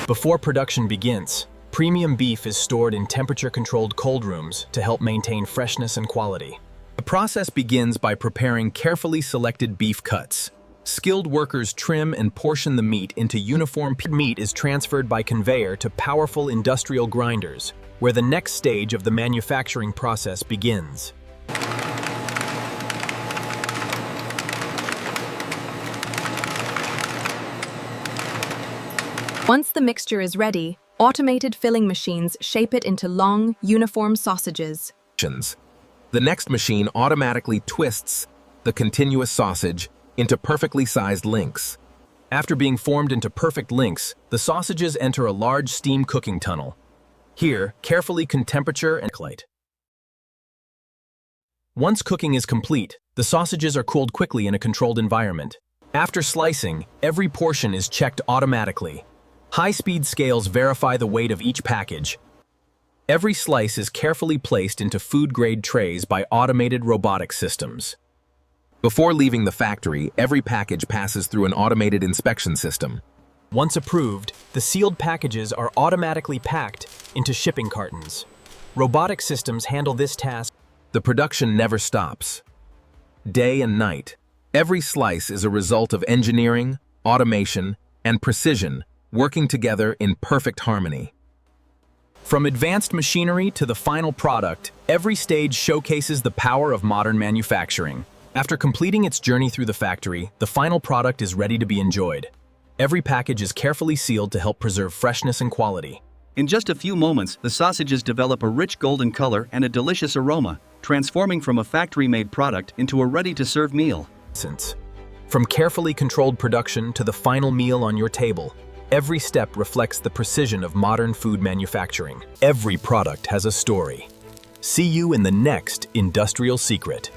Before production begins, premium beef is stored in temperature-controlled cold rooms to help maintain freshness and quality. The process begins by preparing carefully selected beef cuts. Skilled workers trim and portion the meat into uniform. Meat is transferred by conveyor to powerful industrial grinders, where the next stage of the manufacturing process begins. Once the mixture is ready, automated filling machines shape it into long, uniform sausages. The next machine automatically twists the continuous sausage into perfectly sized links. After being formed into perfect links, the sausages enter a large steam cooking tunnel. Here, carefully temperature and light. Once cooking is complete, the sausages are cooled quickly in a controlled environment. After slicing, every portion is checked automatically. High-speed scales verify the weight of each package. Every slice is carefully placed into food-grade trays by automated robotic systems. Before leaving the factory, every package passes through an automated inspection system. Once approved, the sealed packages are automatically packed into shipping cartons. Robotic systems handle this task. The production never stops. Day and night, every slice is a result of engineering, automation, and precision working together in perfect harmony. From advanced machinery to the final product, every stage showcases the power of modern manufacturing. After completing its journey through the factory, the final product is ready to be enjoyed. Every package is carefully sealed to help preserve freshness and quality. In just a few moments, the sausages develop a rich golden color and a delicious aroma, transforming from a factory-made product into a ready-to-serve meal. From carefully controlled production to the final meal on your table, every step reflects the precision of modern food manufacturing. Every product has a story. See you in the next Industrial Secret.